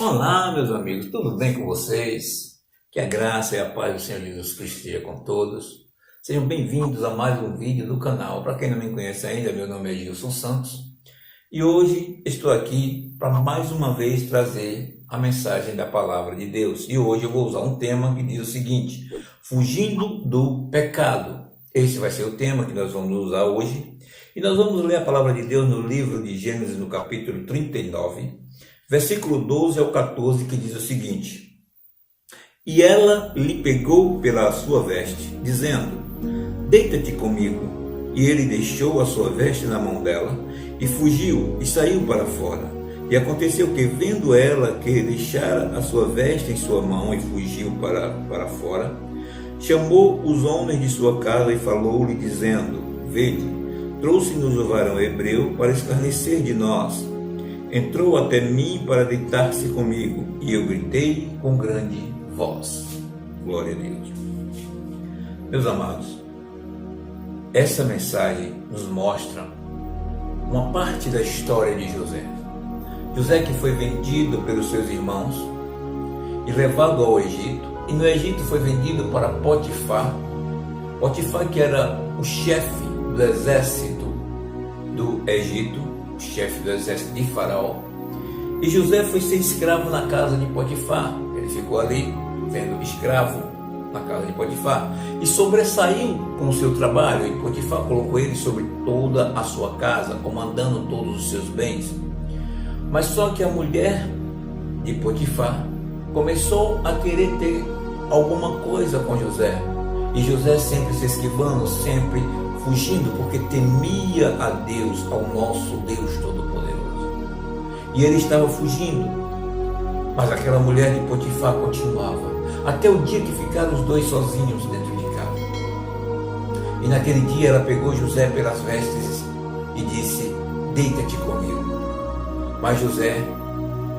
Olá, meus amigos, tudo bem com vocês? Que a graça e a paz do Senhor Jesus Cristo esteja com todos. Sejam bem-vindos a mais um vídeo do canal. Para quem não me conhece ainda, meu nome é Gilson Santos e hoje estou aqui para mais uma vez trazer a mensagem da Palavra de Deus. E hoje eu vou usar um tema que diz o seguinte: fugindo do pecado. Esse vai ser o tema que nós vamos usar hoje. E nós vamos ler a Palavra de Deus no livro de Gênesis, no capítulo 39, versículo 12 ao 14, que diz o seguinte: E ela lhe pegou pela sua veste, dizendo: Deita-te comigo. E ele deixou a sua veste na mão dela, e fugiu, e saiu para fora. E aconteceu que, vendo ela que deixara a sua veste em sua mão, e fugiu para fora, chamou os homens de sua casa, e falou-lhe, dizendo: Vede, trouxe-nos o varão hebreu para escarnecer de nós. Entrou até mim para deitar-se comigo, e eu gritei com grande voz. Glória a Deus. Meus amados, essa mensagem nos mostra uma parte da história de José. José, que foi vendido pelos seus irmãos e levado ao Egito, e no Egito foi vendido para Potifar. Potifar, que era o chefe do exército do Egito, o chefe do exército de Faraó. E José foi ser escravo na casa de Potifar. Ele ficou ali sendo escravo na casa de Potifar e sobressaiu com o seu trabalho, e Potifar colocou ele sobre toda a sua casa, comandando todos os seus bens. Mas só que a mulher de Potifar começou a querer ter alguma coisa com José, e José sempre se esquivando, sempre fugindo, porque temia a Deus, ao nosso Deus Todo-Poderoso. E ele estava fugindo, mas aquela mulher de Potifar continuava, até o dia que ficaram os dois sozinhos dentro de casa. E naquele dia ela pegou José pelas vestes e disse: Deita-te comigo. Mas José,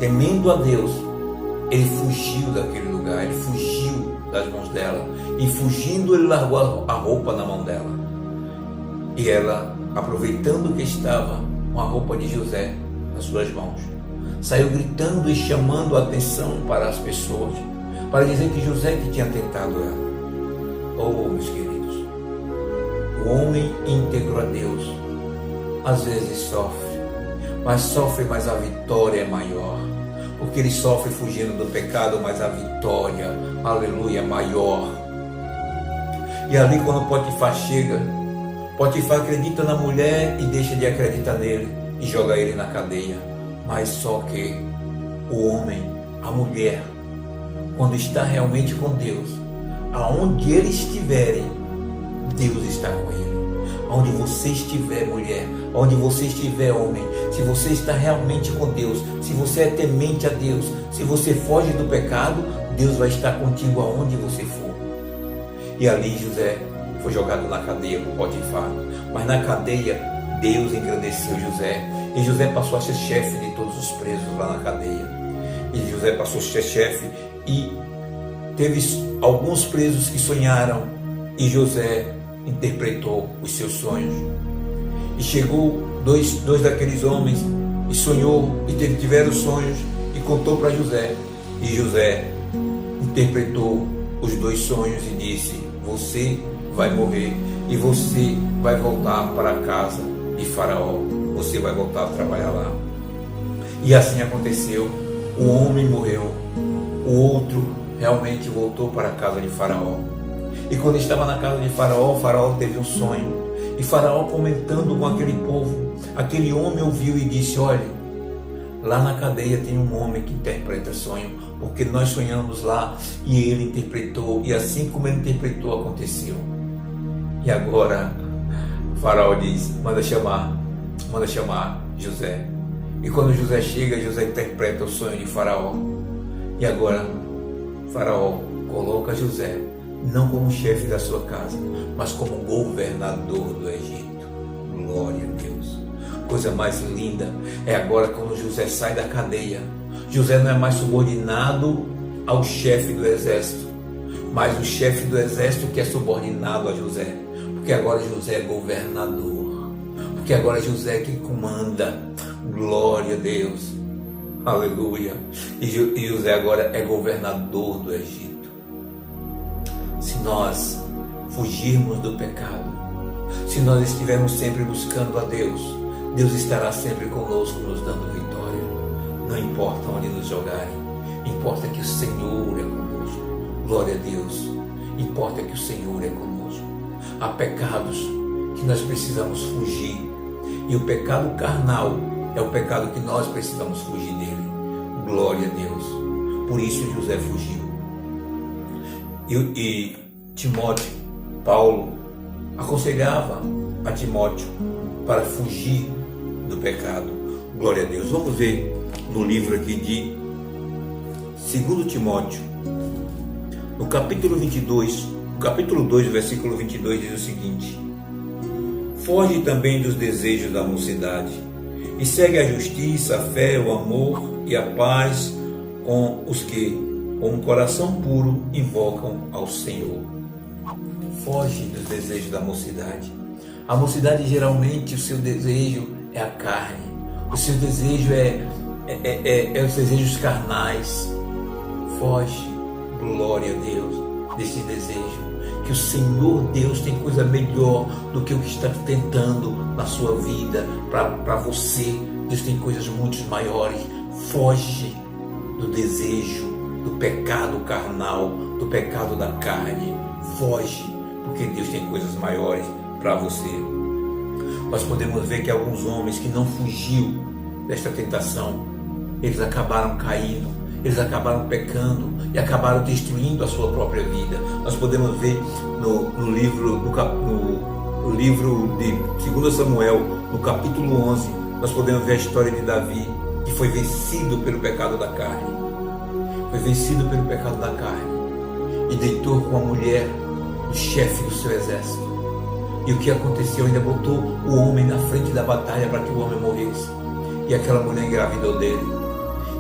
temendo a Deus, ele fugiu daquele lugar, ele fugiu das mãos dela, e fugindo ele largou a roupa na mão dela. E ela, aproveitando que estava com a roupa de José nas suas mãos, saiu gritando e chamando a atenção para as pessoas, para dizer que José que tinha tentado ela. Oh, meus queridos, o homem íntegro a Deus às vezes sofre, mas a vitória é maior, porque ele sofre fugindo do pecado, mas a vitória, aleluia, é maior. E ali, quando Potifar chega, Potifar acredita na mulher e deixa de acreditar nele e joga ele na cadeia. Mas só que o homem, a mulher, quando está realmente com Deus, aonde eles estiverem, Deus está com ele. Onde você estiver, mulher, onde você estiver, homem, se você está realmente com Deus, se você é temente a Deus, se você foge do pecado, Deus vai estar contigo aonde você for. E ali José foi jogado na cadeia por Potifar, mas na cadeia Deus engrandeceu José, e José passou a ser chefe de todos os presos lá na cadeia. E José passou a ser chefe, e teve alguns presos que sonharam, e José interpretou os seus sonhos. E chegou dois daqueles homens e sonhou, e tiveram sonhos, e contou para José. E José interpretou os dois sonhos e disse: Você vai morrer, e você vai voltar para a casa de Faraó, você vai voltar a trabalhar lá. E assim aconteceu. O homem morreu, o outro realmente voltou para a casa de Faraó. E quando estava na casa de Faraó, Faraó teve um sonho, e Faraó, comentando com aquele povo, aquele homem ouviu e disse: Olha, lá na cadeia tem um homem que interpreta sonho, porque nós sonhamos lá e ele interpretou, e assim como ele interpretou, aconteceu. E agora Faraó diz: manda chamar José. E quando José chega, José interpreta o sonho de Faraó. E agora Faraó coloca José não como chefe da sua casa, mas como governador do Egito. Glória a Deus. Coisa mais linda é agora quando José sai da cadeia. José não é mais subordinado ao chefe do exército, mas o chefe do exército que é subordinado a José, porque agora José é governador, porque agora José é quem comanda. Glória a Deus. Aleluia. E José agora é governador do Egito. Se nós fugirmos do pecado, se nós estivermos sempre buscando a Deus, Deus estará sempre conosco, nos dando vitória. Não importa onde nos jogarem, importa que o Senhor é conosco. Glória a Deus. Importa que o Senhor é conosco. Há pecados que nós precisamos fugir, e o pecado carnal é o pecado que nós precisamos fugir dele. Glória a Deus. Por isso José fugiu. E Timóteo, Paulo, aconselhava a Timóteo para fugir do pecado. Glória a Deus. Vamos ver no livro aqui de 2 Timóteo, no capítulo 22, no capítulo 2, versículo 22, diz o seguinte: foge também dos desejos da mocidade, e segue a justiça, a fé, o amor e a paz com os que, com um coração puro, invocam ao Senhor. Foge dos desejos da mocidade. A mocidade, geralmente, o seu desejo é a carne. O seu desejo é os desejos carnais. Foge, glória a Deus, desse desejo. Que o Senhor Deus tem coisa melhor do que o que está tentando na sua vida, para você. Deus tem coisas muito maiores. Foge do desejo, do pecado carnal, do pecado da carne. Foge, porque Deus tem coisas maiores para você. Nós podemos ver que alguns homens que não fugiu desta tentação, eles acabaram caindo, eles acabaram pecando e acabaram destruindo a sua própria vida. Nós podemos ver no livro de 2 Samuel, no capítulo 11, nós podemos ver a história de Davi, que foi vencido pelo pecado da carne. Foi vencido pelo pecado da carne e deitou com a mulher do chefe do seu exército. E o que aconteceu? Ainda botou o homem na frente da batalha para que o homem morresse. E aquela mulher engravidou dele.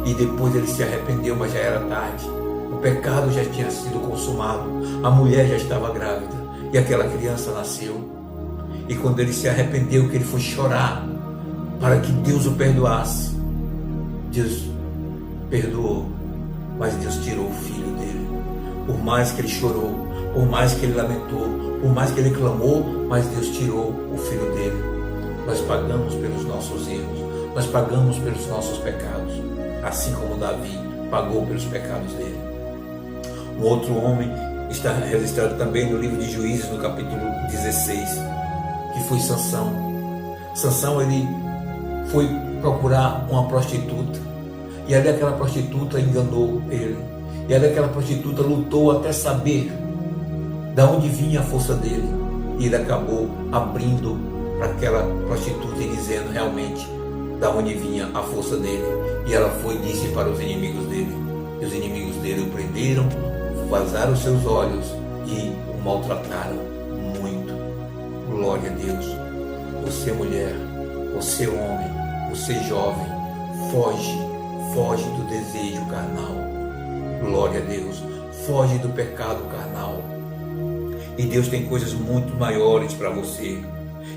E depois ele se arrependeu, mas já era tarde. O pecado já tinha sido consumado. A mulher já estava grávida. E aquela criança nasceu. E quando ele se arrependeu, que ele foi chorar para que Deus o perdoasse, Deus perdoou, mas Deus tirou o filho dele. Por mais que ele chorou, por mais que ele lamentou, por mais que ele clamou, mas Deus tirou o filho dele. Nós pagamos pelos nossos erros, nós pagamos pelos nossos pecados, assim como Davi pagou pelos pecados dele. Um outro homem está registrado também no livro de Juízes, no capítulo 16, que foi Sansão. Sansão, ele foi procurar uma prostituta, e ali aquela prostituta enganou ele, e ali aquela prostituta lutou até saber da onde vinha a força dele, e ele acabou abrindo para aquela prostituta e dizendo realmente da onde vinha a força dele, e ela foi e disse para os inimigos dele, e os inimigos dele o prenderam, vazaram os seus olhos e o maltrataram muito. Glória a Deus. Você mulher, você homem, você jovem, foge do desejo carnal. Glória a Deus. Foge do pecado carnal. E Deus tem coisas muito maiores para você.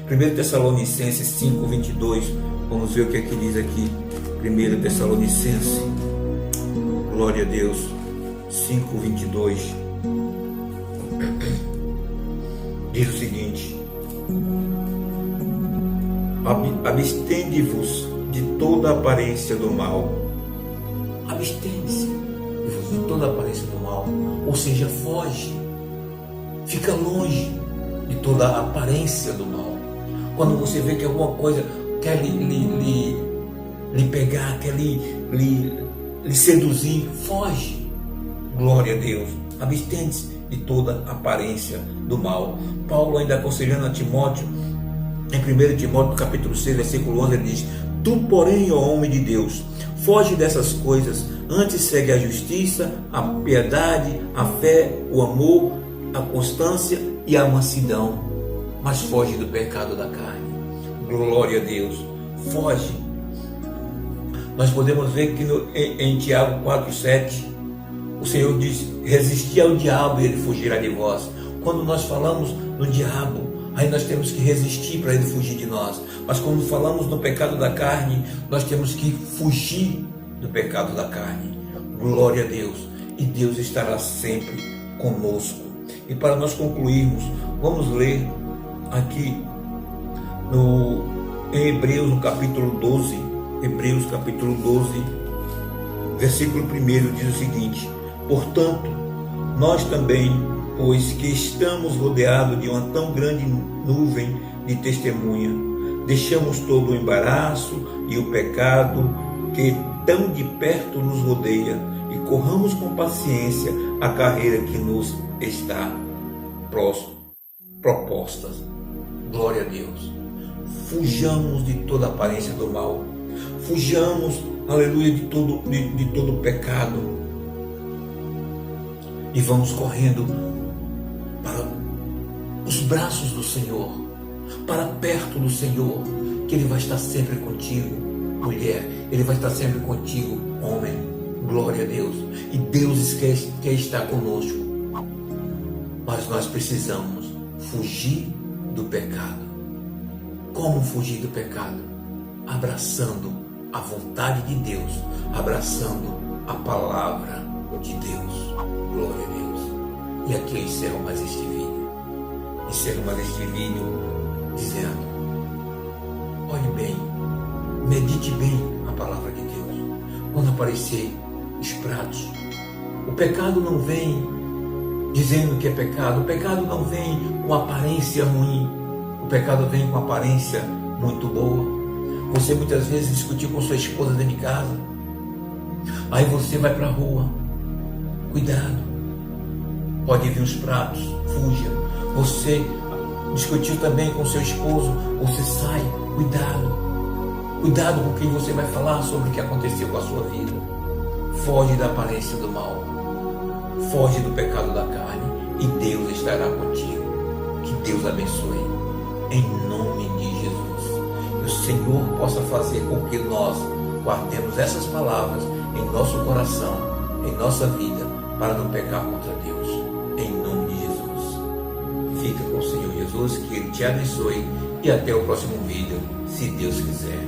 1 Tessalonicenses 5:22. Vamos ver o que é que diz aqui. 1 Tessalonicenses. Glória a Deus. 5:22. Diz o seguinte: abstende-vos de toda aparência do mal. Abstende-se de toda aparência do mal. Ou seja, foge. Fica longe de toda a aparência do mal. Quando você vê que alguma coisa quer lhe pegar, quer lhe seduzir, foge. Glória a Deus. Abstende-se de toda aparência do mal. Paulo, ainda aconselhando a Timóteo, em 1 Timóteo capítulo 6, versículo 11, ele diz: tu, porém, ó homem de Deus, foge dessas coisas, antes segue a justiça, a piedade, a fé, o amor, a constância e a mansidão, mas foge do pecado da carne. Glória a Deus. Foge. Nós podemos ver que em Tiago 4:7, o Senhor diz: resisti ao diabo e ele fugirá de vós. Quando nós falamos no diabo, aí nós temos que resistir para ele fugir de nós. Mas quando falamos no pecado da carne, nós temos que fugir do pecado da carne. Glória a Deus. E Deus estará sempre conosco. E para nós concluirmos, vamos ler aqui em Hebreus, no capítulo 12, Hebreus capítulo 12, versículo 1 diz o seguinte: portanto, nós também, pois que estamos rodeados de uma tão grande nuvem de testemunha, deixamos todo o embaraço e o pecado que tão de perto nos rodeia e corramos com paciência a carreira que nos está proposta. Glória a Deus. Fujamos de toda aparência do mal. Fujamos, aleluia, de todo pecado. E vamos correndo para os braços do Senhor, para perto do Senhor, que Ele vai estar sempre contigo, mulher. Ele vai estar sempre contigo, homem. Glória a Deus. E Deus quer estar conosco. Mas nós precisamos fugir do pecado. Como fugir do pecado? Abraçando a vontade de Deus, abraçando a palavra de Deus. Glória a Deus. E aqui eu encerro mais este vídeo. Encerro mais este vídeo dizendo: olhe bem, medite bem a palavra de Deus. Quando aparecer os pratos, o pecado não vem dizendo que é pecado. O pecado não vem com aparência ruim. O pecado vem com aparência muito boa. Você muitas vezes discutiu com sua esposa dentro de casa. Aí você vai para a rua. Cuidado. Pode vir os pratos. Fuja. Você discutiu também com seu esposo. Você sai. Cuidado. Cuidado com quem você vai falar sobre o que aconteceu com a sua vida. Foge da aparência do mal. Foge do pecado da carne. E Deus estará contigo. Que Deus abençoe. Em nome de Jesus. Que o Senhor possa fazer com que nós guardemos essas palavras em nosso coração, em nossa vida, para não pecar contra Deus. Em nome de Jesus. Fica com o Senhor Jesus, que Ele te abençoe, e até o próximo vídeo, se Deus quiser.